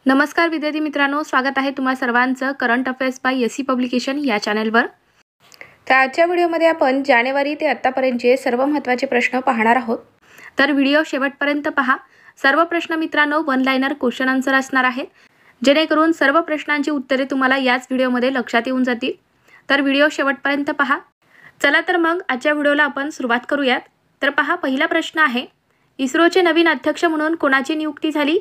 नमस्कार विद्यार्थी मित्रांनो, स्वागत आहे तुम्हा सर्वांचं current affairs by SC publication या चॅनलवर। तर आजच्या व्हिडिओमध्ये आपण जानेवारी ते आतापर्यंतचे सर्व महत्त्वाचे प्रश्न पाहणार आहोत। तर व्हिडिओ शेवटपर्यंत पहा। सर्व प्रश्न मित्रांनो वन लाइनर क्वेश्चन आन्सर असणार आहेत, जेणेकरून सर्व प्रश्नांची उत्तरे तुम्हाला याच व्हिडिओमध्ये लक्षात येऊन जातील। तर व्हिडिओ शेवटपर्यंत पहा। चला तर मग आजच्या व्हिडिओला आपण सुरुवात करूयात। तर पहा, पहिला प्रश्न आहे, इस्रोचे नवीन अध्यक्ष म्हणून कोणाची नियुक्ती झाली?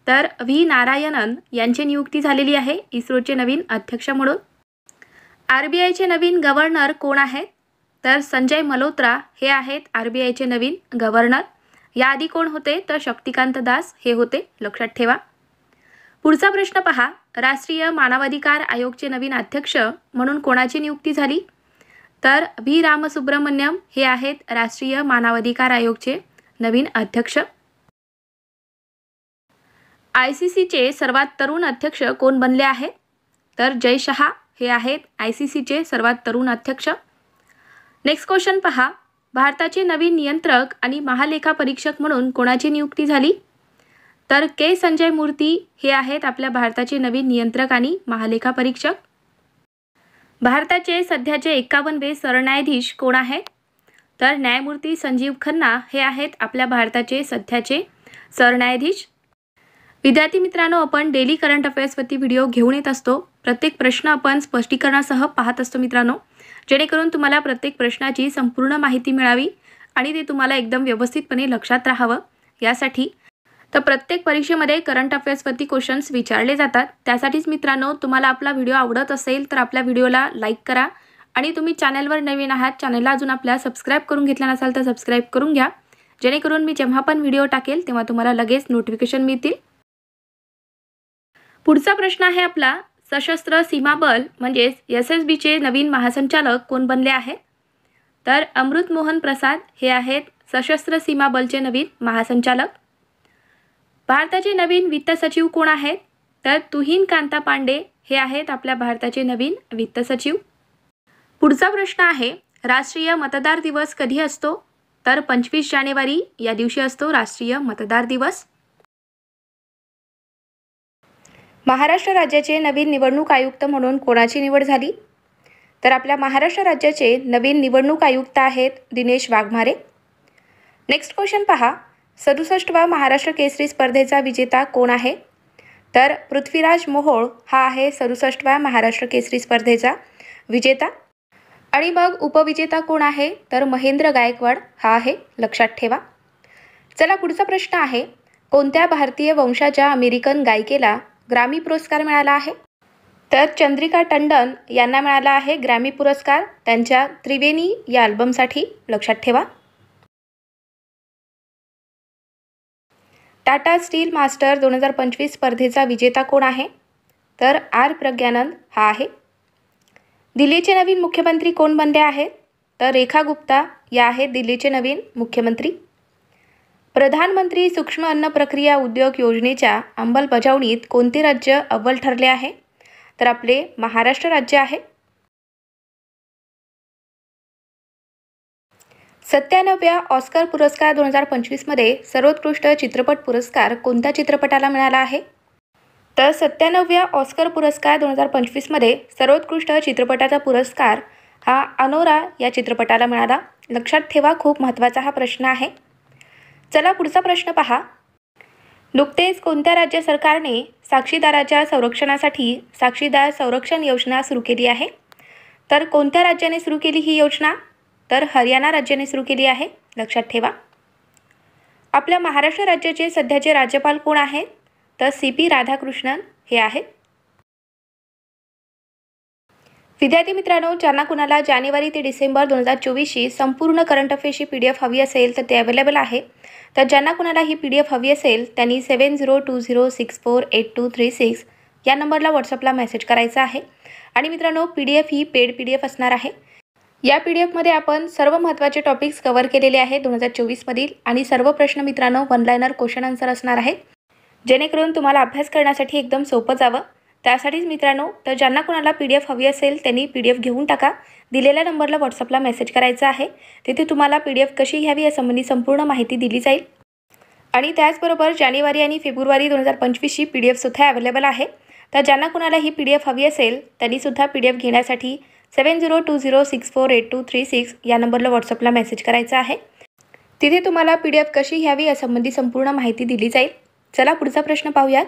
तर व्ही नारायणन यांची नियुक्ती झालेली आहे इस्रोचे नवीन अध्यक्ष म्हणून। आरबीआयचे नवीन गव्हर्नर कोण आहेत? तर संजय मल्होत्रा हे आहेत आरबीआयचे नवीन गव्हर्नर। याआधी कोण होते? तर शक्तिकांत दास हे होते, लक्षात ठेवा। पुढचा प्रश्न पहा, राष्ट्रीय मानवाधिकार आयोगचे नवीन अध्यक्ष म्हणून कोणाची नियुक्ती झाली? तर व्ही रामसुब्रमण्यम हे आहेत राष्ट्रीय मानवाधिकार आयोगचे नवीन अध्यक्ष। आयसीसीचे सर्वात तरुण अध्यक्ष कोण बनले आहेत? तर जय शहा हे आहेत आयसीसीचे सर्वात तरुण अध्यक्ष। नेक्स्ट क्वेश्चन पहा, भारताचे नवीन नियंत्रक आणि महालेखा परीक्षक म्हणून कोणाची नियुक्ती झाली? तर के संजय मूर्ती हे आहेत आपल्या भारताचे नवीन नियंत्रक आणि महालेखा परीक्षक। भारताचे सध्याचे 51वे सरन्यायाधीश कोण आहेत? तर न्यायमूर्ती संजीव खन्ना हे आहेत आपल्या भारताचे सध्याचे सरन्यायाधीश। विद्यार्थी मित्रांनो, आपण डेली करंट अफेअर्सवरती व्हिडिओ घेऊन येत असतो। प्रत्येक प्रश्न आपण स्पष्टीकरणासह पाहत असतो मित्रांनो, जेणेकरून तुम्हाला प्रत्येक प्रश्नाची संपूर्ण माहिती मिळावी आणि ते तुम्हाला एकदम व्यवस्थितपणे लक्षात राहावं यासाठी। तर प्रत्येक परीक्षेमध्ये करंट अफेअर्सवरती क्वेश्चन्स विचारले जातात। त्यासाठीच मित्रांनो, तुम्हाला आपला व्हिडिओ आवडत असेल तर आपल्या व्हिडिओला लाईक करा आणि तुम्ही चॅनलवर नवीन आहात, चॅनलला अजून आपल्या सबस्क्राईब करून घेतला नसाल तर सबस्क्राईब करून घ्या, जेणेकरून मी जेव्हा पण व्हिडिओ टाकेल तेव्हा तुम्हाला लगेच नोटिफिकेशन मिळतील। पुढचा प्रश्न आहे आपला, सशस्त्र सीमा बल म्हणजेच एसएसबीचे नवीन महासंचालक कोण बनले आहेत? तर अमृत मोहन प्रसाद हे आहेत सशस्त्र सीमा बलचे नवीन महासंचालक। भारताचे नवीन वित्त सचिव कोण आहेत? तर तुहिन कांता पांडे हे आहेत आपल्या भारताचे नवीन वित्त सचिव। पुढचा प्रश्न आहे, राष्ट्रीय मतदार दिवस कधी असतो? तर 25 जानेवारी या दिवशी असतो राष्ट्रीय मतदार दिवस। महाराष्ट्र राज्याचे नवीन निवडणूक आयुक्त म्हणून कोणाची निवड झाली? तर आपल्या महाराष्ट्र राज्याचे नवीन निवडणूक आयुक्त आहेत दिनेश वाघमारे। नेक्स्ट क्वेश्चन पहा, 67वा महाराष्ट्र केसरी स्पर्धेचा विजेता कोण आहे? तर पृथ्वीराज मोहोळ हा आहे 67व्या महाराष्ट्र केसरी स्पर्धेचा विजेता। आणि मग उपविजेता कोण आहे? तर महेंद्र गायकवाड हा आहे, लक्षात ठेवा। चला पुढचा प्रश्न आहे, कोणत्या भारतीय वंशाच्या अमेरिकन गायिकेला ग्रॅमी पुरस्कार मिळाला आहे? तर चंद्रिका टंडन यांना मिळाला आहे ग्रॅमी पुरस्कार त्यांच्या त्रिवेणी या अल्बमसाठी, लक्षात ठेवा। टाटा स्टील मास्टर 2025 स्पर्धेचा विजेता कोण आहे? तर आर प्रज्ञानंद हा आहे। दिल्लीचे नवीन मुख्यमंत्री कोण बनले आहेत? तर रेखा गुप्ता या आहेत दिल्लीचे नवीन मुख्यमंत्री। प्रधानमंत्री सूक्ष्म अन्न प्रक्रिया उद्योग योजनेच्या अंमलबजावणीत कोणते राज्य अव्वल ठरले आहे? तर आपले महाराष्ट्र राज्य आहे। 97व्या ऑस्कर पुरस्कार 2025 मध्ये सर्वोत्कृष्ट चित्रपट पुरस्कार कोणत्या चित्रपटाला मिळाला आहे? तर 97व्या ऑस्कर पुरस्कार 2025 मध्ये सर्वोत्कृष्ट चित्रपटाचा पुरस्कार हा अनोरा या चित्रपटाला मिळाला, लक्षात ठेवा। खूप महत्त्वाचा हा प्रश्न आहे। चला पुढचा प्रश्न पहा, नुकतेच कोणत्या राज्य सरकारने साक्षीदाराच्या संरक्षणासाठी साक्षीदार संरक्षण योजना सुरू केली आहे? तर कोणत्या राज्याने सुरू केली ही योजना? तर हरियाणा राज्याने सुरू केली आहे, लक्षात ठेवा। आपल्या महाराष्ट्र राज्याचे सध्याचे राज्यपाल कोण आहेत? तर CP राधाकृष्णन हे आहेत। विद्यार्थी मित्रांनो, ज्यांना कुणाला जानेवारी ते डिसेंबर 2024ची संपूर्ण करंट अफेअर्सची PDF हवी असेल तर ते अवेलेबल आहे। तर ज्यांना कुणाला ही PDF हवी असेल त्यांनी 7020648236 या नंबरला व्हॉट्सअपला मेसेज करायचा आहे। आणि मित्रांनो, PDF ही पेड PDF असणार आहे। या PDF मध्ये आपण सर्व महत्त्वाचे टॉपिक्स कव्हर केलेले आहेत 2024 मधील, आणि सर्व प्रश्न मित्रांनो वन लाइनर क्वेश्चन आन्सर असणार आहेत, जेणेकरून तुम्हाला अभ्यास करण्यासाठी एकदम सोपं जावं। त्यासाठीच मित्रांनो, तर ज्यांना कुणाला PDF हवी असेल त्यांनी PDF घेऊन टाका। दिलेल्या नंबरला व्हॉट्सअपला मेसेज करायचा आहे, तिथे तुम्हाला PDF कशी घ्यावी यासंबंधी संपूर्ण माहिती दिली जाईल। आणि त्याचबरोबर जानेवारी आणि फेब्रुवारी 2025ची PDF-सुद्धा अवेलेबल आहे. तर ज्यांना कुणाला ही PDF हवी असेल त्यांनीसुद्धा PDF घेण्यासाठी 7020648236 या नंबरला व्हॉट्सअपला मेसेज करायचा आहे. तिथे तुम्हाला PDF कशी घ्यावी यासंबंधी संपूर्ण माहिती दिली जाईल. चला पुढचा प्रश्न पाहूयात.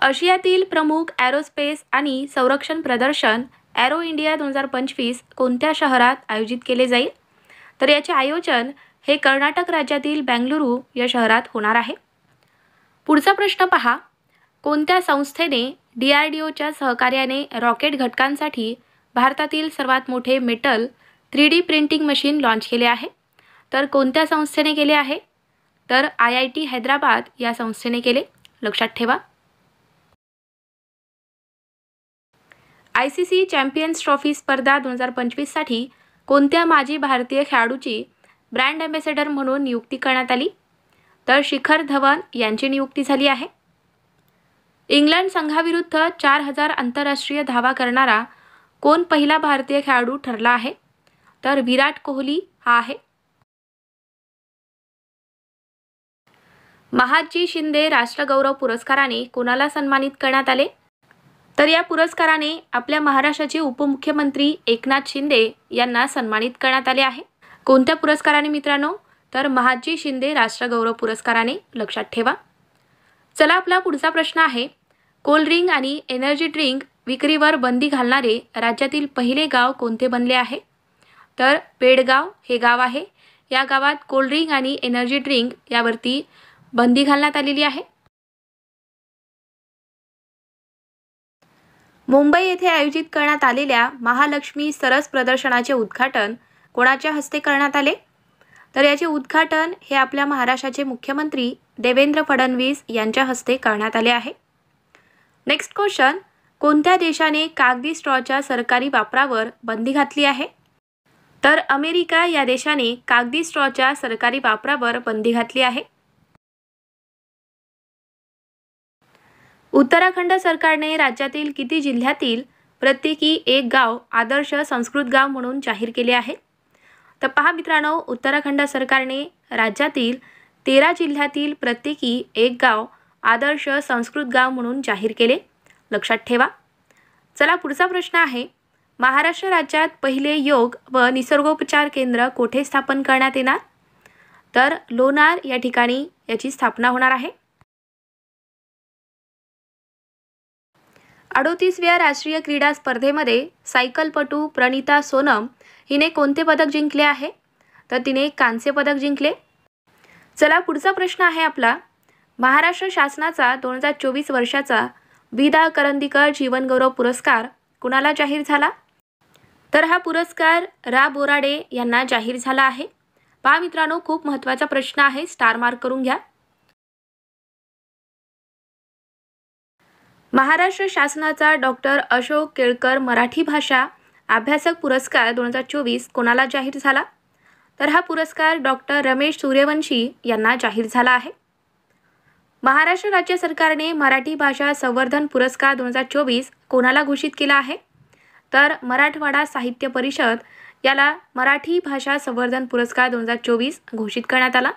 आशियातील प्रमुख एरोस्पेस आणि संरक्षण प्रदर्शन एरो इंडिया 2025 कोणत्या शहरात आयोजित केले जाईल? तर याचे आयोजन हे कर्नाटक राज्यातील बेंगलुरू या शहरात होणार आहे. पुढचा प्रश्न पहा. कोणत्या संस्थेने DRDOच्या सहकार्याने रॉकेट घटकांसाठी भारतातील सर्वात मोठे metal 3D printing machine launch केले आहे? तर कोणत्या संस्थेने केले आहे? तर IIT हैदराबाद या संस्थेने केले. लक्षात ठेवा. ICC चॅम्पियन्स ट्रॉफी स्पर्धा 2025 साठी कोणत्या माजी भारतीय खेळाडूची ब्रँड ॲम्बॅसेडर म्हणून नियुक्ती करण्यात आली? तर शिखर धवन यांची नियुक्ती झाली आहे. इंग्लंड संघाविरुद्ध 4000 आंतरराष्ट्रीय धावा करणारा कोण पहिला भारतीय खेळाडू ठरला आहे? तर विराट कोहली हा आहे. महादजी शिंदे राष्ट्रगौरव पुरस्काराने कोणाला सन्मानित करण्यात आले? तर या पुरस्काराने आपल्या महाराष्ट्राचे उपमुख्यमंत्री एकनाथ शिंदे यांना सन्मानित करण्यात आले आहे. कोणत्या पुरस्काराने मित्रांनो? तर महादजी शिंदे राष्ट्रगौरव पुरस्काराने. लक्षात ठेवा. चला आपला पुढचा प्रश्न आहे. कोल्ड्रिंक आणि एनर्जी ड्रिंक विक्रीवर बंदी घालणारे राज्यातील पहिले गाव कोणते बनले आहे? तर पेडगाव हे गाव आहे. या गावात कोल्ड्रिंक आणि एनर्जी ड्रिंक यावरती बंदी घालण्यात आलेली आहे. मुंबई येथे आयोजित करण्यात आलेल्या महालक्ष्मी सरस प्रदर्शनाचे उद्घाटन कोणाच्या हस्ते करण्यात आले? तर याचे उद्घाटन हे आपल्या महाराष्ट्राचे मुख्यमंत्री देवेंद्र फडणवीस यांच्या हस्ते करण्यात आले आहे. Next question. कोणत्या देशाने कागदी स्ट्रॉच्या सरकारी वापरावर बंदी घातली आहे? तर अमेरिका या देशाने कागदी स्ट्रॉच्या सरकारी वापरावर बंदी घातली आहे. उत्तराखंड सरकारने राज्यातील किती जिल्ह्यातील प्रत्येकी एक गाव आदर्श संस्कृत गाव म्हणून जाहीर केले आहे? तर पहा मित्रांनो, उत्तराखंड सरकारने राज्यातील 13 जिल्ह्यातील प्रत्येकी एक गाव आदर्श संस्कृत गाव म्हणून जाहीर केले. लक्षात ठेवा. चला पुढचा प्रश्न आहे. महाराष्ट्र राज्यात पहिले योग व निसर्गोपचार केंद्र कोठे स्थापन करण्यात येणार? तर लोणार या ठिकाणी याची स्थापना होणार आहे. 38व्या राष्ट्रीय क्रीडा स्पर्धेमध्ये सायकलपटू प्रणिता सोनम हिने कोणते पदक जिंकले आहे? तर तिने कांस्य पदक जिंकले. चला पुढचा प्रश्न आहे आपला. महाराष्ट्र शासनाचा 2024 वर्षाचा विदा करंदीकर जीवनगौरव पुरस्कार कुणाला जाहीर झाला? तर हा पुरस्कार रा बोराडे यांना जाहीर झाला आहे. पहा मित्रांनो, खूप महत्त्वाचा प्रश्न आहे, स्टार मार्क करून घ्या. महाराष्ट्र शासनाचा डॉक्टर अशोक केळकर मराठी भाषा अभ्यासक पुरस्कार 2024 कोणाला जाहीर झाला? तर हा पुरस्कार डॉक्टर रमेश सूर्यवंशी यांना जाहीर झाला आहे. महाराष्ट्र राज्य सरकारने मराठी भाषा संवर्धन पुरस्कार 2024 कोणाला घोषित केला आहे? तर मराठवाडा साहित्य परिषद याला मराठी भाषा संवर्धन पुरस्कार 2024 घोषित करण्यात आला.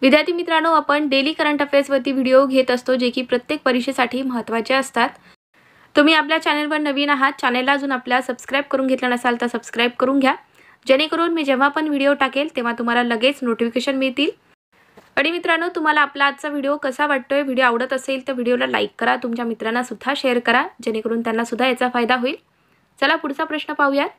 विद्यार्थी मित्रांनो, आपण डेली करंट अफेअर्सवरती व्हिडिओ घेत असतो जे की प्रत्येक परीक्षेसाठी महत्त्वाचे असतात. तुम्ही आपल्या चॅनलवर नवीन आहात, चॅनलला अजून आपल्या सबस्क्राईब करून घेतलं नसाल तर सबस्क्राईब करून घ्या, जेणेकरून मी जेव्हा पण व्हिडिओ टाकेल तेव्हा तुम्हाला लगेच नोटिफिकेशन मिळतील. आणि मित्रांनो, तुम्हाला आपला आजचा व्हिडिओ कसा वाटतोय? व्हिडिओ आवडत असेल तर व्हिडिओला लाईक करा, तुमच्या मित्रांना सुद्धा शेअर करा, जेणेकरून त्यांना सुद्धा याचा फायदा होईल. चला पुढचा प्रश्न पाहूयात.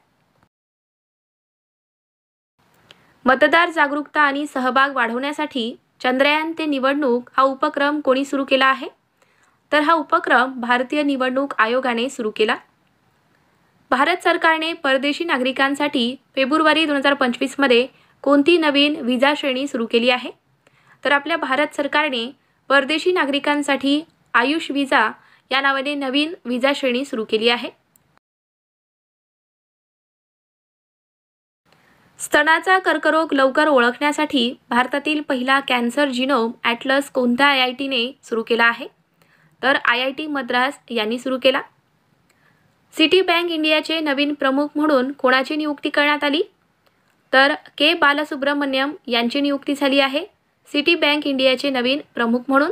मतदार जागरूकता आणि सहभाग वाढवण्यासाठी चंद्रयान ते निवडणूक हा उपक्रम कोणी सुरू केला आहे? तर हा उपक्रम भारतीय निवडणूक आयोगाने सुरू केला. भारत सरकारने परदेशी नागरिकांसाठी फेब्रुवारी 2025 मध्ये कोणती नवीन विजा श्रेणी सुरू केली आहे? तर आपल्या भारत सरकारने परदेशी नागरिकांसाठी आयुष विजा या नावाने नवीन विजा श्रेणी सुरू केली आहे. स्तनाचा कर्करोग लवकर ओळखण्यासाठी भारतातील पहिला कॅन्सर जिनोम ॲटलस कोणत्या IITने सुरू केला आहे? तर IIT मद्रास यांनी सुरू केला. सिटी बँक इंडियाचे नवीन प्रमुख म्हणून कोणाची नियुक्ती करण्यात आली? तर के बालसुब्रमण्यम यांची नियुक्ती झाली आहे सिटी बँक इंडियाचे नवीन प्रमुख म्हणून.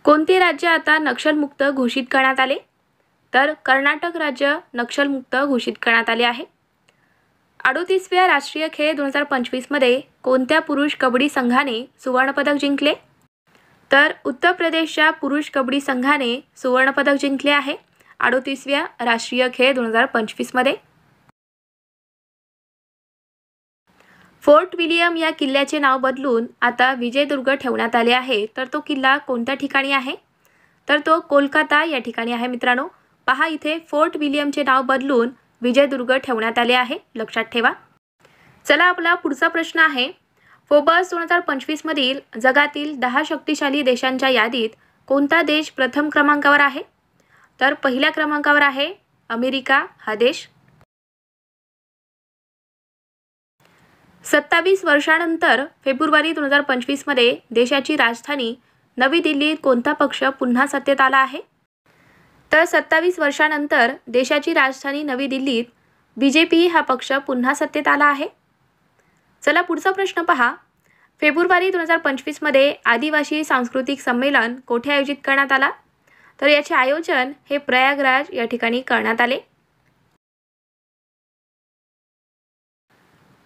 कोणते राज्य आता नक्षलमुक्त घोषित करण्यात आले? तर कर्नाटक राज्य नक्षलमुक्त घोषित करण्यात आले आहे. 38व्या राष्ट्रीय खेळ 2025 मध्ये कोणत्या पुरुष कबड्डी संघाने सुवर्णपदक जिंकले? तर उत्तर प्रदेशच्या पुरुष कबड्डी संघाने सुवर्णपदक जिंकले आहे 38व्या राष्ट्रीय खेळ 2025 मध्ये. फोर्ट विलियम या किल्ल्याचे नाव बदलून आता विजयदुर्ग ठेवण्यात आले आहे. तर तो किल्ला कोणत्या ठिकाणी आहे? तर तो कोलकाता या ठिकाणी आहे मित्रांनो. पहा इथे फोर्ट विलियमचे नाव बदलून विजयदुर्ग ठेवण्यात आले आहे, लक्षात ठेवा. चला आपला पुढचा प्रश्न आहे. फोर्ब्स 2025 मधील जगातील 10 शक्तिशाली देशांच्या यादीत कोणता देश प्रथम क्रमांकावर आहे? तर पहिल्या क्रमांकावर आहे अमेरिका हा देश. 27 वर्षांनंतर फेब्रुवारी 2025 मध्ये देशाची राजधानी नवी दिल्लीत कोणता पक्ष पुन्हा सत्तेत आला आहे? तर 27 वर्षांनंतर देशाची राजधानी नवी दिल्लीत BJP हा पक्ष पुन्हा सत्तेत आला आहे. चला पुढचा प्रश्न पहा. फेब्रुवारी 2025 मध्ये आदिवासी सांस्कृतिक संमेलन कोठे आयोजित करण्यात आला? तर याचे आयोजन हे प्रयागराज या ठिकाणी करण्यात आले.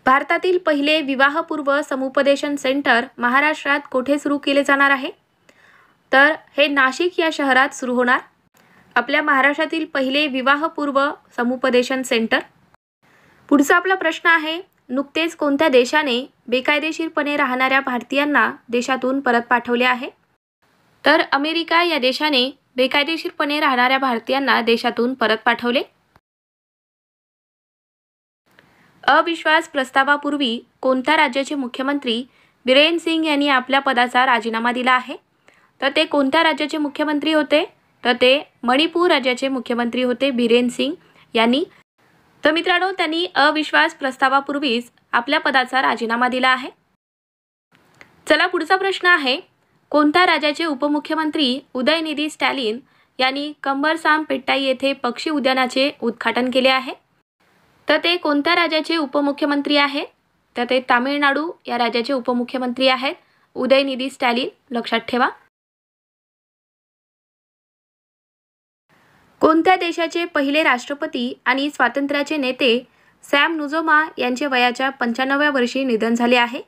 भारतातील पहिले विवाहपूर्व समुपदेशन सेंटर महाराष्ट्रात कोठे सुरू केले जाणार आहे? तर हे नाशिक या शहरात सुरू होणार. आपल्या महाराष्ट्रातील पहिले विवाहपूर्व समुपदेशन सेंटर. पुढचा आपला प्रश्न आहे. नुकतेच कोणत्या देशाने बेकायदेशीरपणे राहणाऱ्या भारतीयांना देशातून परत पाठवले आहे? तर अमेरिका या देशाने बेकायदेशीरपणे राहणाऱ्या भारतीयांना देशातून परत पाठवले. अविश्वास प्रस्तावापूर्वी कोणत्या राज्याचे मुख्यमंत्री बिरेन सिंग यांनी आपल्या पदाचा राजीनामा दिला आहे? तर ते कोणत्या राज्याचे मुख्यमंत्री होते? तर ते मणिपूर राज्याचे मुख्यमंत्री होते बिरेन सिंग यांनी. तर मित्रांनो त्यांनी अविश्वास प्रस्तावापूर्वीच आपल्या पदाचा राजीनामा दिला आहे. चला पुढचा प्रश्न आहे. कोणत्या राज्याचे उपमुख्यमंत्री उदयनिधी स्टॅलिन यांनी कंबरसामपेट्टा येथे पक्षी उद्यानाचे उद्घाटन केले आहे? तर ते कोणत्या राज्याचे उपमुख्यमंत्री आहेत? तर ते तामिळनाडू या राज्याचे उपमुख्यमंत्री आहेत उदयनिधी स्टॅलिन, लक्षात ठेवा. कोणत्या देशाचे पहिले राष्ट्रपती आणि स्वातंत्र्याचे नेते सॅम नुजोमा यांचे वयाच्या 95व्या वर्षी निधन झाले आहे?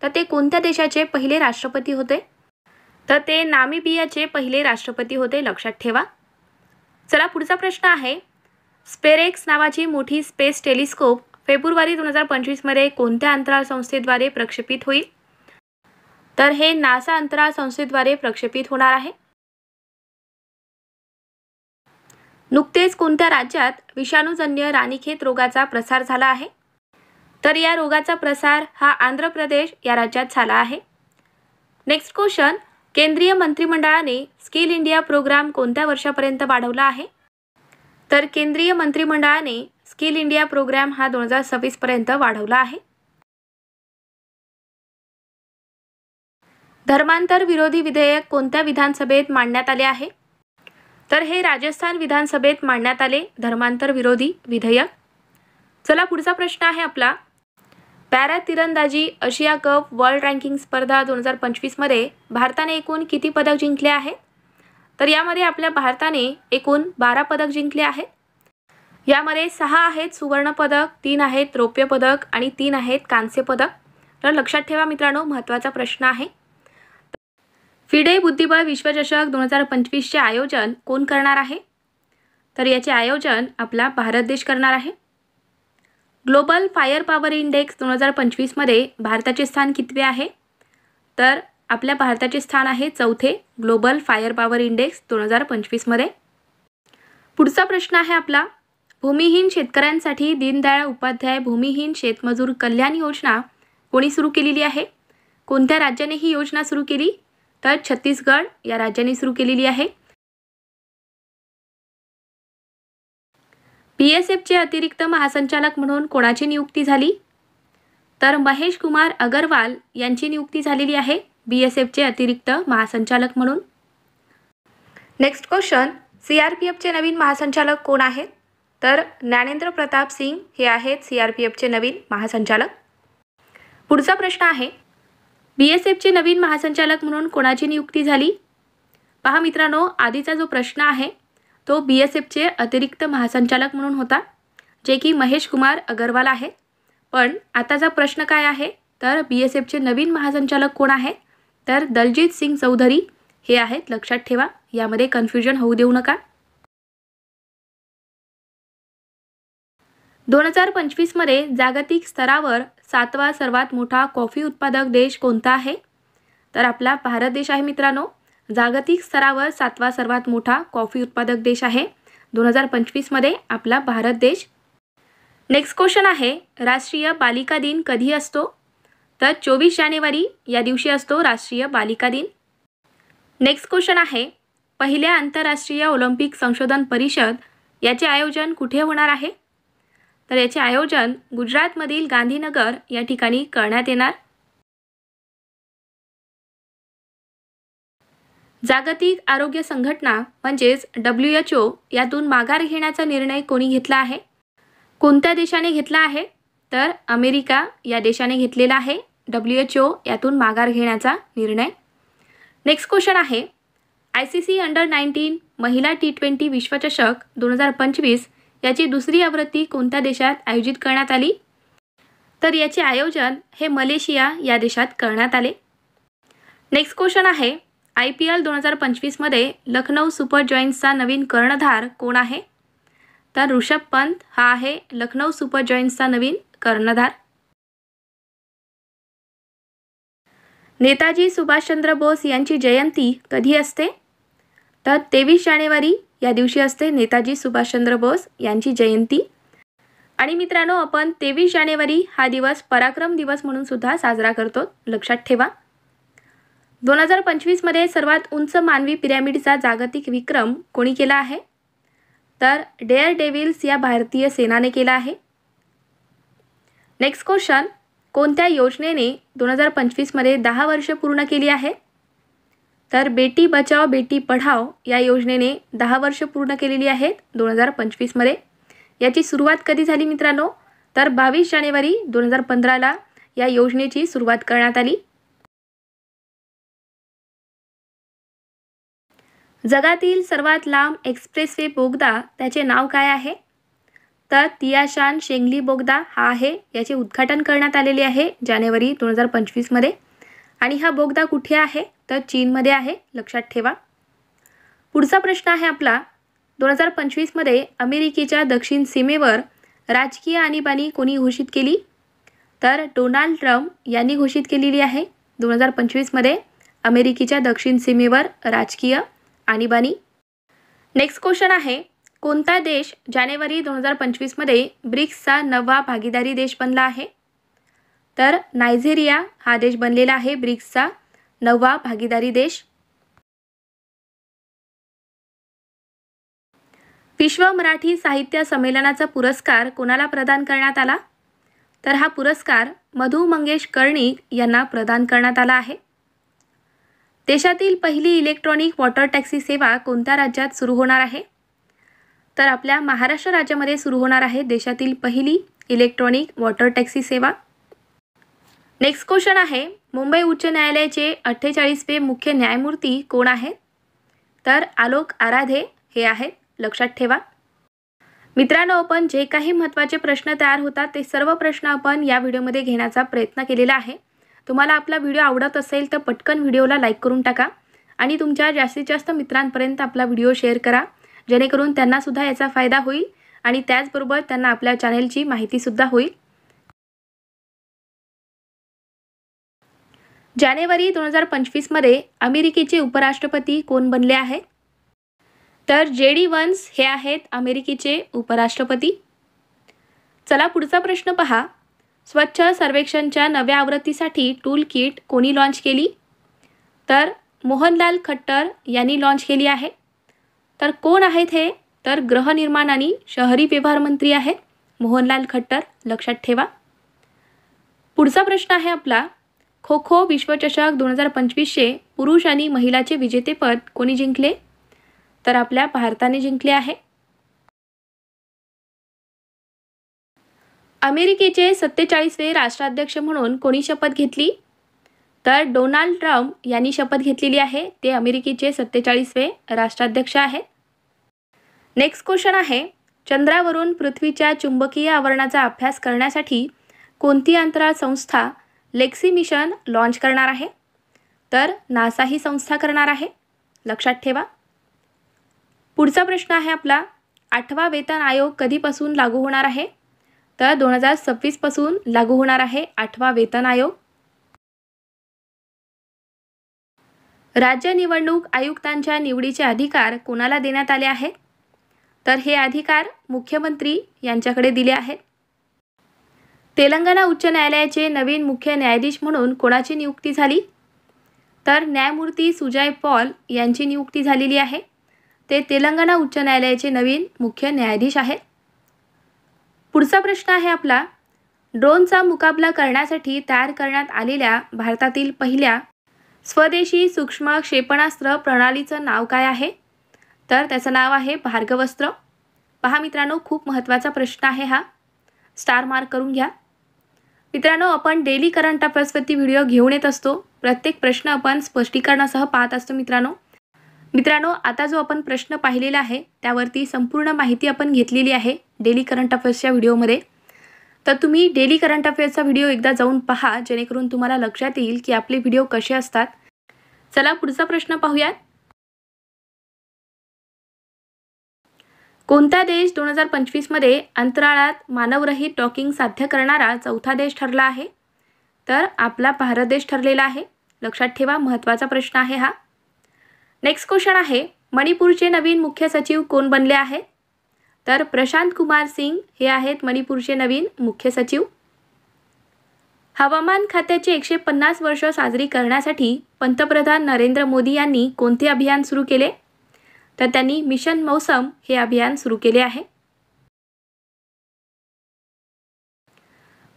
तर ते कोणत्या देशाचे पहिले राष्ट्रपती होते? तर ते नामिबियाचे पहिले राष्ट्रपती होते, लक्षात ठेवा. चला पुढचा प्रश्न आहे. स्पेरेक्स नावाची मोठी स्पेस टेलिस्कोप फेब्रुवारी 2025 मध्ये कोणत्या अंतराळ संस्थेद्वारे प्रक्षेपित होईल? तर हे नासा अंतराळ संस्थेद्वारे प्रक्षेपित होणार आहे. नुकतेच कोणत्या राज्यात विषाणूजन्य राणीखेत रोगाचा प्रसार झाला आहे? तर या रोगाचा प्रसार हा आंध्र प्रदेश या राज्यात झाला आहे. Next question. केंद्रीय मंत्रिमंडळाने स्किल इंडिया प्रोग्राम कोणत्या वर्षापर्यंत वाढवला आहे? तर केंद्रीय मंत्रिमंडळाने स्किल इंडिया प्रोग्राम हा 2026 पर्यंत वाढवला आहे. धर्मांतर विरोधी विधेयक कोणत्या विधानसभेत मांडण्यात आले आहे? तर हे राजस्थान विधानसभेत मांडण्यात आले धर्मांतर विरोधी विधेयक. चला पुढचा प्रश्न आहे आपला. पॅरा तिरंदाजी आशिया कप वर्ल्ड रँकिंग स्पर्धा 2025 मध्ये भारताने एकूण किती पदक जिंकले आहे? तर यामध्ये आपल्या भारताने एकूण 12 पदक जिंकले आहेत. यामध्ये 6 आहेत सुवर्ण पदक, 3 आहेत रौप्य पदक आणि 3 आहेत कांस्य पदक. तर लक्षात ठेवा मित्रांनो, महत्त्वाचा प्रश्न आहे. फिडे बुद्धिबळ विश्वचषक 2025 चे आयोजन कोण करणार आहे? तर याचे आयोजन आपला भारत देश करणार आहे. ग्लोबल फायर पॉवर इंडेक्स 2025 मध्ये भारताचे स्थान कितवे आहे? तर आपल्या भारताचे स्थान आहे 4थे ग्लोबल फायर पॉवर इंडेक्स 2025 मध्ये. पुढचा प्रश्न आहे आपला. भूमिहीन शेतकऱ्यांसाठी दीनदयाळ उपाध्याय भूमिहीन शेतमजूर कल्याण योजना कोणी सुरू केलेली आहे? कोणत्या राज्याने ही योजना सुरू केली? तर छत्तीसगड या राज्याने सुरू केलेली आहे. BSFचे अतिरिक्त महासंचालक म्हणून कोणाची नियुक्ती झाली? तर महेश कुमार अगरवाल यांची नियुक्ती झालेली आहे BSFचे अतिरिक्त महासंचालक म्हणून. Next question. CRPFचे नवीन महासंचालक कोण आहेत? तर ज्ञानेंद्र प्रताप सिंग हे आहेत CRPFचे नवीन महासंचालक. पुढचा प्रश्न आहे, BSFचे नवीन महासंचालक म्हणून कोणाची नियुक्ती झाली? पहा मित्रांनो, आधीचा जो प्रश्न आहे तो BSFचे अतिरिक्त महासंचालक म्हणून होता, जे की महेश कुमार अग्रवाल आहे. पण आताचा प्रश्न काय आहे, तर BSFचे नवीन महासंचालक कोण आहेत? तर दलजीत सिंग चौधरी हे आहेत. लक्षात ठेवा, यामध्ये कन्फ्युजन होऊ देऊ नका. 2025 मध्ये जागतिक स्तरावर 7वा सर्वात मोठा कॉफी उत्पादक देश कोणता आहे? तर आपला भारत देश आहे मित्रांनो. जागतिक स्तरावर 7वा सर्वात मोठा कॉफी उत्पादक देश आहे 2025 मध्ये आपला भारत देश. नेक्स्ट क्वेश्चन आहे, राष्ट्रीय बालिका दिन कधी असतो? तर 24 जानेवारी या दिवशी असतो राष्ट्रीय बालिका दिन. नेक्स्ट क्वेश्चन आहे, पहिल्या आंतरराष्ट्रीय ऑलिम्पिक संशोधन परिषद याचे आयोजन कुठे होणार आहे? तर याचे आयोजन गुजरातमधील गांधीनगर या ठिकाणी करण्यात येणार. जागतिक आरोग्य संघटना म्हणजेच WHO यातून माघार घेण्याचा निर्णय कोणी घेतला आहे? कोणत्या देशाने घेतला आहे? तर अमेरिका या देशाने घेतलेला आहे WHO यातून माघार घेण्याचा निर्णय. नेक्स्ट क्वेश्चन आहे, ICC अंडर-19 महिला T20 विश्वचषक 2025 याची दुसरी आवृत्ती कोणत्या देशात आयोजित करण्यात आली? तर याचे आयोजन हे मलेशिया या देशात करण्यात आले. नेक्स्ट क्वेश्चन आहे, IPL 2025 मध्ये लखनौ सुपर जॉयंट्सचा नवीन कर्णधार कोण आहे? तर ऋषभ पंत हा आहे लखनौ सुपर जॉयंट्सचा नवीन कर्णधार. नेताजी सुभाषचंद्र बोस यांची जयंती कधी असते? तर 23 जानेवारी या दिवशी असते नेताजी सुभाषचंद्र बोस यांची जयंती. आणि मित्रांनो, आपण 23 जानेवारी हा दिवस पराक्रम दिवस म्हणून सुद्धा साजरा करतो. लक्षात ठेवा. 2025 मध्ये सर्वात उंच मानवी पिरॅमिडचा जागतिक विक्रम कोणी केला आहे? तर डेअर डेव्हिल्स या भारतीय सेनाने केला आहे. नेक्स्ट क्वेश्चन, कोणत्या योजनेने 2025 मध्ये 10 वर्ष पूर्ण केली आहे? तर बेटी बचाओ बेटी पढाओ या योजनेने 10 वर्ष पूर्ण केलेली आहेत 2025 मध्ये. याची सुरुवात कधी झाली मित्रांनो? तर 22 जानेवारी 2015ला या योजनेची सुरुवात करण्यात आली. जगातील सर्वात लांब एक्सप्रेसवे बोगदा त्याचे नाव काय आहे? तर तियाशान शेंगली बोगदा हा आहे. याचे उद्घाटन करण्यात आलेले आहे जानेवारी 2025 मध्ये. आणि हा बोगदा कुठे आहे? तर चीनमध्ये आहे. लक्षात ठेवा. पुढचा प्रश्न आहे आपला, 2025 मध्ये अमेरिकेच्या दक्षिण सीमेवर राजकीय आणीबाणी कोणी घोषित केली? तर डोनाल्ड ट्रम्प यांनी घोषित केलेली आहे 2025 मध्ये अमेरिकेच्या दक्षिण सीमेवर राजकीय आणीबाणी. नेक्स्ट क्वेश्चन आहे, कोणता देश जानेवारी 2025 मध्ये ब्रिक्सचा 9वा भागीदारी देश बनला आहे? तर नायजेरिया हा देश बनलेला आहे ब्रिक्सचा 9वा भागीदारी देश. विश्व मराठी साहित्य संमेलनाचा पुरस्कार कोणाला प्रदान करण्यात आला? तर हा पुरस्कार मधु मंगेश कर्णिक यांना प्रदान करण्यात आला आहे. देशातील पहिली इलेक्ट्रॉनिक वॉटर टॅक्सी सेवा कोणत्या राज्यात सुरू होणार आहे? तर आपल्या महाराष्ट्र राज्यामध्ये सुरू होणार आहे देशातील पहिली इलेक्ट्रॉनिक वॉटर टॅक्सी सेवा. नेक्स्ट क्वेश्चन आहे, मुंबई उच्च न्यायालयाचे 48वे मुख्य न्यायमूर्ती कोण आहेत? तर आलोक आराधे हे आहेत. लक्षात ठेवा. मित्रांनो, आपण जे काही महत्त्वाचे प्रश्न तयार होतात ते सर्व प्रश्न आपण या व्हिडिओमध्ये घेण्याचा प्रयत्न केलेला आहे. तुम्हाला आपला व्हिडिओ आवडत असेल तर पटकन व्हिडिओला लाईक करून टाका आणि तुमच्या जास्तीत जास्त मित्रांपर्यंत आपला व्हिडिओ शेअर करा, जेणेकरून त्यांनासुद्धा याचा फायदा होईल आणि त्याचबरोबर त्यांना आपल्या चॅनलची माहितीसुद्धा होईल. जानेवारी 2025 मध्ये अमेरिकेचे उपराष्ट्रपती कोण बनले आहेत? तर JD व्हान्स हे आहेत अमेरिकेचे उपराष्ट्रपती. चला पुढचा प्रश्न पहा, स्वच्छ सर्वेक्षणच्या नव्या आवृत्तीसाठी टूल किट कोणी लॉन्च केली? तर मोहनलाल खट्टर यांनी लॉन्च केली आहे. तर कोण आहेत हे? तर गृहनिर्माण आणि शहरी व्यवहार मंत्री आहेत मोहनलाल खट्टर. लक्षात ठेवा. पुढचा प्रश्न आहे आपला, खो खो विश्वचषक 2025चे पुरुष आणि महिलाचे विजेतेपद कोणी जिंकले? तर आपल्या भारताने जिंकले आहे. अमेरिकेचे 47वे राष्ट्राध्यक्ष म्हणून कोणी शपथ घेतली? तर डोनाल्ड ट्रम्प यांनी शपथ घेतलेली आहे. ते अमेरिकेचे 47वे राष्ट्राध्यक्ष आहेत. नेक्स्ट क्वेश्चन आहे, चंद्रावरून पृथ्वीच्या चुंबकीय आवरणाचा अभ्यास करण्यासाठी कोणती अंतराळ संस्था लेक्सी मिशन लॉन्च करणार आहे? तर नासा ही संस्था करणार आहे. लक्षात ठेवा. पुढचा प्रश्न आहे आपला, 8वा वेतन आयोग कधीपासून लागू होणार आहे? तर 2026 पासून लागू होणार आहे 8वा वेतन आयोग. राज्य निवडणूक आयुक्तांच्या निवडीचे अधिकार कोणाला देण्यात आले आहेत? तर हे अधिकार मुख्यमंत्री यांच्याकडे दिले आहेत. तेलंगणा उच्च न्यायालयाचे नवीन मुख्य न्यायाधीश म्हणून कोणाची नियुक्ती झाली? तर न्यायमूर्ती सुजय पॉल यांची नियुक्ती झालेली आहे. ते तेलंगणा उच्च न्यायालयाचे नवीन मुख्य न्यायाधीश आहेत. पुढचा प्रश्न आहे आपला, ड्रोनचा मुकाबला करण्यासाठी तयार करण्यात आलेल्या भारतातील पहिल्या स्वदेशी सूक्ष्म क्षेपणास्त्र प्रणालीचं नाव काय आहे? तर त्याचं नाव आहे भार्गवास्त्र. पहा मित्रांनो, खूप महत्त्वाचा प्रश्न आहे हा. स्टार मार्क करून घ्या. मित्रांनो, आपण डेली करंट अफेअर्सवरती व्हिडिओ घेऊन येत असतो. प्रत्येक प्रश्न आपण स्पष्टीकरणासह पाहत असतो. मित्रांनो, आता जो आपण प्रश्न पाहिलेला आहे त्यावरती संपूर्ण माहिती आपण घेतलेली आहे डेली करंट अफेअर्सच्या व्हिडिओमध्ये. तर तुम्ही डेली करंट अफेअर्सचा व्हिडिओ एकदा जाऊन पहा, जेणेकरून तुम्हाला लक्षात येईल की आपले व्हिडिओ कसे असतात. चला पुढचा प्रश्न पाहूयात. कोणता देश 2025 मध्ये अंतराळात मानवरहित डॉकिंग साध्य करणारा चौथा देश ठरला आहे? तर आपला भारत देश ठरलेला आहे. लक्षात ठेवा, महत्त्वाचा प्रश्न आहे हा. नेक्स्ट क्वेश्चन आहे, मणिपूरचे नवीन मुख्य सचिव कोण बनले आहेत? तर प्रशांत कुमार सिंग हे आहेत मणिपूरचे नवीन मुख्य सचिव. हवामान खात्याचे 150 वर्ष साजरी करण्यासाठी पंतप्रधान नरेंद्र मोदी यांनी कोणते अभियान सुरू केले? तर त्यांनी मिशन मौसम हे अभियान सुरू केले आहे.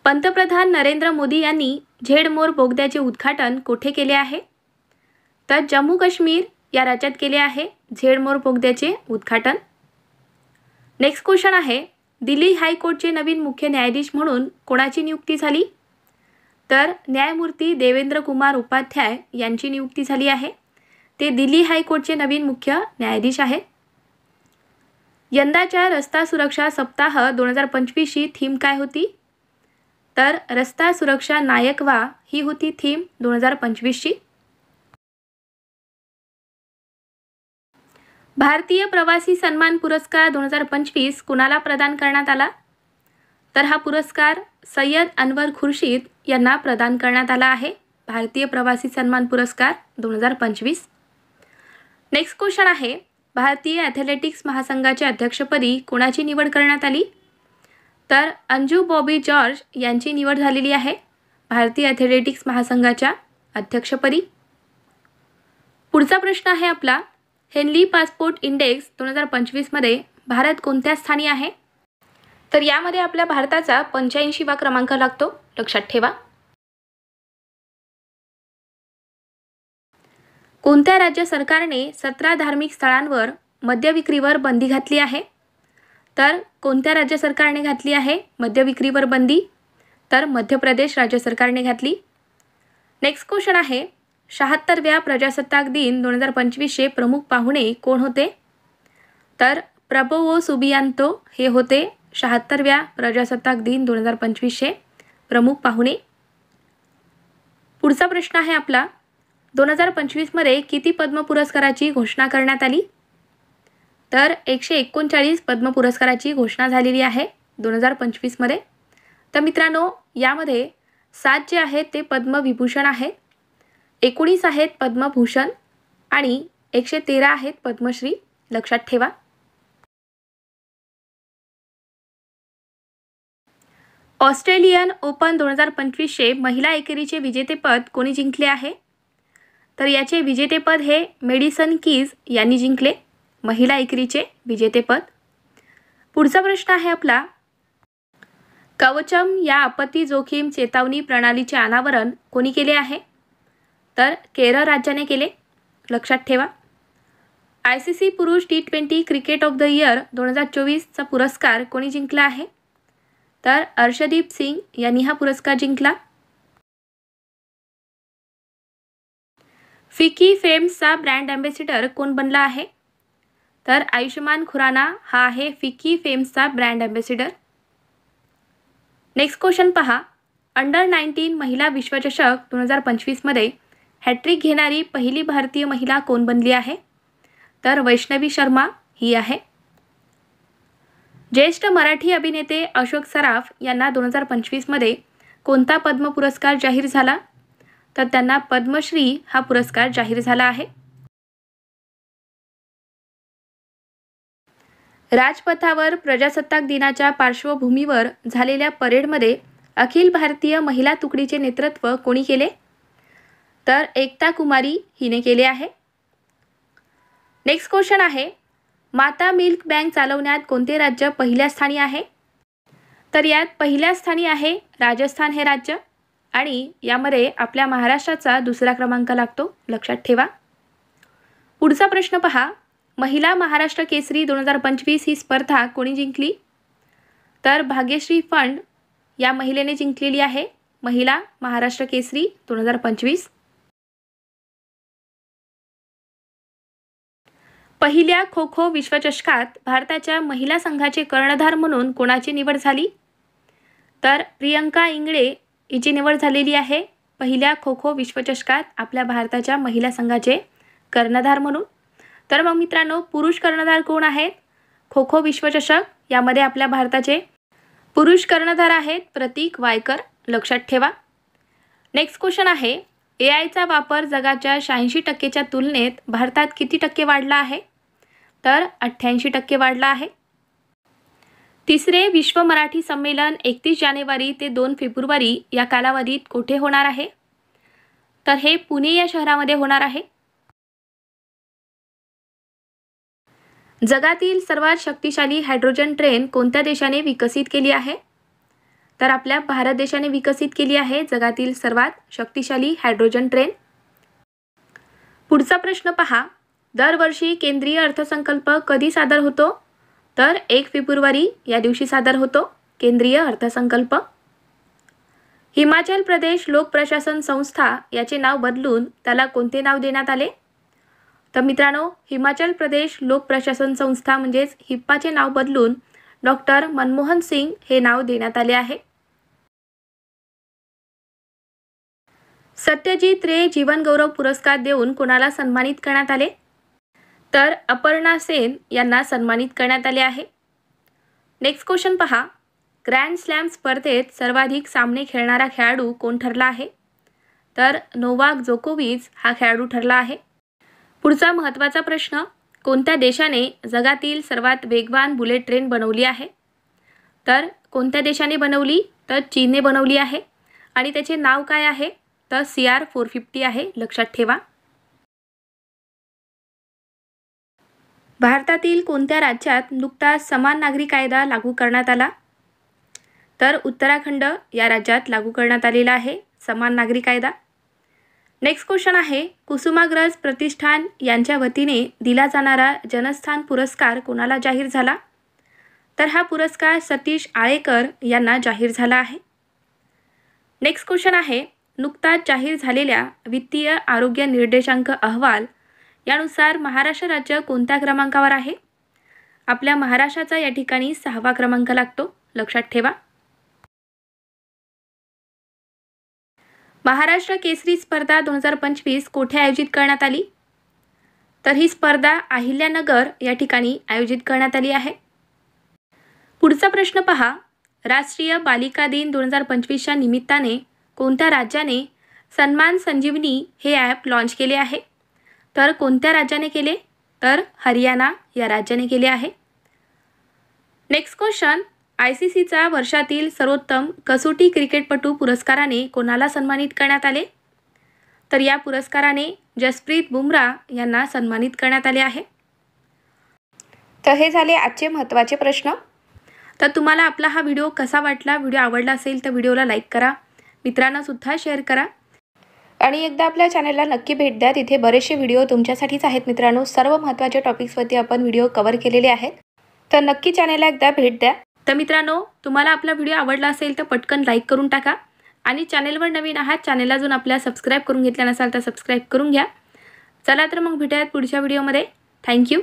पंतप्रधान नरेंद्र मोदी यांनी झेडमोर बोगद्याचे उद्घाटन कोठे केले आहे? तर जम्मू काश्मीर या राज्यात केले आहे झेडमोर बोगद्याचे उद्घाटन. नेक्स्ट क्वेश्चन आहे, दिल्ली हायकोर्टचे नवीन मुख्य न्यायाधीश म्हणून कोणाची नियुक्ती झाली? तर न्यायमूर्ती देवेंद्र कुमार उपाध्याय यांची नियुक्ती झाली आहे. ते दिल्ली हायकोर्टचे नवीन मुख्य न्यायाधीश आहेत. यंदाच्या रस्ता सुरक्षा सप्ताह 2025ची थीम काय होती? तर रस्ता सुरक्षा नायक व्हा ही होती थीम 2025ची. भारतीय प्रवासी सन्मान पुरस्कार 2025 कुणाला प्रदान करण्यात आला? तर हा पुरस्कार सय्यद अनवर खुर्शीद यांना प्रदान करण्यात आला आहे. भारतीय प्रवासी सन्मान पुरस्कार 2025. नेक्स्ट क्वेश्चन आहे, भारतीय ॲथलेटिक्स महासंघाच्या अध्यक्षपदी कोणाची निवड करण्यात आली? तर अंजू बॉबी जॉर्ज यांची निवड झालेली आहे भारतीय ॲथलेटिक्स महासंघाच्या अध्यक्षपदी. पुढचा प्रश्न आहे आपला, हेनली पासपोर्ट इंडेक्स 2025 मध्ये भारत कोणत्या स्थानी आहे? तर यामध्ये आपल्या भारताचा 85वा क्रमांक लागतो. लक्षात ठेवा. कोणत्या राज्य सरकारने 17 धार्मिक स्थळांवर मद्य विक्रीवर बंदी घातली आहे? तर कोणत्या राज्य सरकारने घातली आहे मद्य विक्रीवर बंदी? तर मध्य प्रदेश राज्य सरकारने घातली. नेक्स्ट क्वेश्चन आहे, 76व्या प्रजासत्ताक दिन 2025चे प्रमुख पाहुणे कोण होते? तर प्रबोवो सुबियांतो हे होते 76व्या प्रजासत्ताक दिन 2025चे प्रमुख पाहुणे. पुढचा प्रश्न आहे आपला, 2025 मध्ये किती पद्म पुरस्काराची घोषणा करण्यात आली? तर 139 पद्म पुरस्काराची घोषणा झालेली आहे 2025 मध्ये. तर मित्रांनो, यामध्ये 7 जे आहेत ते पद्मविभूषण आहेत, 19 आहेत पद्मभूषण आणि 113 आहेत पद्मश्री. लक्षात ठेवा. ऑस्ट्रेलियन ओपन 2025चे महिला एकेरीचे विजेतेपद कोणी जिंकले आहे? तर याचे विजेतेपद हे मेडिसन कीज यांनी जिंकले, महिला एकेरीचे विजेतेपद. पुढचा प्रश्न आहे आपला, कवचम या आपत्ती जोखीम चेतावणी प्रणालीचे अनावरण कोणी केले आहे? तर केरळ राज्याने केले. लक्षात ठेवा. ICC पुरुष T20 cricket of the year 2024चा पुरस्कार कोणी जिंकला आहे? तर अर्शदीप सिंग यांनी हा पुरस्कार जिंकला। फिकी फेम्सचा ब्रँड ॲम्बॅसिडर कोण बनला आहे? तर आयुष्मान खुराना हा आहे फिकी फेम्सचा ब्रँड ॲम्बॅसिडर। नेक्स्ट क्वेश्चन पहा, अंडर 19 महिला विश्वचषक 2025 मध्ये हॅट्रिक घेणारी पहिली भारतीय महिला कोण बनली आहे? तर वैष्णवी शर्मा ही आहे। ज्येष्ठ मराठी अभिनेते अशोक सराफ यांना 2025 मध्ये कोणता पद्म पुरस्कार जाहीर झाला? तर त्यांना पद्मश्री हा पुरस्कार जाहीर झाला आहे। राजपथावर प्रजासत्ताक दिनाच्या पार्श्वभूमीवर झालेल्या परेडमध्ये अखिल भारतीय महिला तुकडीचे नेतृत्व कोणी केले? तर एकता कुमारी हिने केले आहे। नेक्स्ट क्वेश्चन आहे, माता मिल्क बँक चालवण्यात कोणते राज्य पहिल्या स्थानी आहे? तर यात पहिल्या स्थानी आहे राजस्थान हे राज्य आणि यामध्ये आपल्या महाराष्ट्राचा दुसरा क्रमांक लागतो, लक्षात ठेवा। पुढचा प्रश्न पहा, महिला महाराष्ट्र केसरी 2025 ही स्पर्धा कोणी जिंकली? तर भाग्यश्री फंड या महिलेने जिंकलेली आहे महिला महाराष्ट्र केसरी 2025। पहिल्या खो खो विश्वचषकात भारताच्या महिला संघाचे कर्णधार म्हणून कोणाची निवड झाली? तर प्रियंका इंगळे हिची निवड झालेली आहे पहिल्या खो खो विश्वचषकात आपल्या भारताच्या महिला संघाचे कर्णधार म्हणून। तर मग मित्रांनो, पुरुष कर्णधार कोण आहेत? खो खो विश्वचषक यामध्ये आपल्या भारताचे पुरुष कर्णधार आहेत प्रतीक वायकर, लक्षात ठेवा। नेक्स्ट क्वेश्चन आहे, एआयचा वापर जगाच्या 86% तुलनेत भारतात किती टक्के वाढला आहे? तर 88% वाढला आहे। तिसरे विश्व मराठी संमेलन 31 जानेवारी ते 2 फेब्रुवारी या कालावधीत कुठे होणार आहे? तर हे पुणे या शहरामध्ये होणार आहे। जगातील सर्वात शक्तिशाली हायड्रोजन ट्रेन कोणत्या देशाने विकसित केली आहे? तर आपल्या भारत देशाने विकसित केली आहे जगातील सर्वात शक्तिशाली हायड्रोजन ट्रेन। पुढचा प्रश्न पहा, दरवर्षी केंद्रीय अर्थसंकल्प कधी सादर होतो? तर 1 फेब्रुवारी या दिवशी सादर होतो केंद्रीय अर्थसंकल्प। हिमाचल प्रदेश लोक प्रशासन संस्था याचे नाव बदलून त्याला कोणते नाव देण्यात आले? तर मित्रांनो, हिमाचल प्रदेश लोक प्रशासन संस्था म्हणजेच हिप्पाचे नाव बदलून डॉक्टर मनमोहन सिंग हे नाव देण्यात आले आहे। सत्यजित रे जीवन गौरव पुरस्कार देऊन कोणाला सन्मानित करण्यात आले? तर अपर्णा सेन यांना सन्मानित करण्यात आले आहे। नेक्स्ट क्वेश्चन पहा, ग्रँड स्लॅम स्पर्धेत सर्वाधिक सामने खेळणारा खेळाडू कोण ठरला आहे? तर नोवाक जोकोविच हा खेळाडू ठरला आहे। पुढचा महत्त्वाचा प्रश्न, कोणत्या देशाने जगातील सर्वात वेगवान बुलेट ट्रेन बनवली आहे? तर कोणत्या देशाने बनवली? तर चीनने बनवली आहे आणि त्याचे नाव काय आहे? तर CR450 आहे, लक्षात ठेवा। भारतातील कोणत्या राज्यात नुकताच समान नागरी कायदा लागू करण्यात आला? तर उत्तराखंड या राज्यात लागू करण्यात आलेला आहे समान नागरी कायदा। नेक्स्ट क्वेश्चन आहे, कुसुमाग्रज प्रतिष्ठान यांच्या वतीने दिला जाणारा जनस्थान पुरस्कार कोणाला जाहीर झाला? तर हा पुरस्कार सतीश आळेकर यांना जाहीर झाला आहे। नेक्स्ट क्वेश्चन आहे, नुकताच जाहीर झालेल्या वित्तीय आरोग्य निर्देशांक अहवाल यानुसार महाराष्ट्र राज्य कोणत्या क्रमांकावर आहे? आपल्या महाराष्ट्राचा या ठिकाणी 6वा क्रमांक लागतो, लक्षात ठेवा। महाराष्ट्र केसरी स्पर्धा 2025 कोठे आयोजित करण्यात आली? तर ही स्पर्धा अहिल्यानगर या ठिकाणी आयोजित करण्यात आली आहे। पुढचा प्रश्न पहा, राष्ट्रीय बालिका दिन 2025च्या निमित्ताने कोणत्या राज्याने सन्मान संजीवनी हे ॲप लॉन्च केले आहे? तर कोणत्या राज्याने केले? तर हरियाणा या राज्याने केले आहे। नेक्स्ट क्वेश्चन, ICCचा वर्षातील सर्वोत्तम कसोटी क्रिकेटपटू पुरस्काराने कोणाला सन्मानित करण्यात आले? तर या पुरस्काराने जसप्रीत बुमराह यांना सन्मानित करण्यात आले आहे। तर हे झाले आजचे महत्त्वाचे प्रश्न। तर तुम्हाला आपला हा व्हिडिओ कसा वाटला? व्हिडिओ आवडला असेल तर व्हिडिओला लाईक करा, मित्रांना सुद्धा शेअर करा आणि एकदा आपल्या चॅनलला नक्की भेट द्या। तिथे बरेचसे व्हिडिओ तुमच्यासाठीच आहेत मित्रांनो, सर्व महत्त्वाच्या टॉपिक्सवरती आपण व्हिडिओ कव्हर केलेले आहेत, तर नक्की चॅनलला एकदा भेट द्या। तर मित्रांनो, तुम्हाला आपला व्हिडिओ आवडला असेल तर पटकन लाईक करून टाका आणि चॅनेलवर नवीन आहात, चॅनेलला अजून आपल्या सबस्क्राईब करून घेतल्या नसाल तर सबस्क्राईब करून घ्या. चला तर मग भेटूयात पुढच्या व्हिडिओमध्ये. थँक्यू.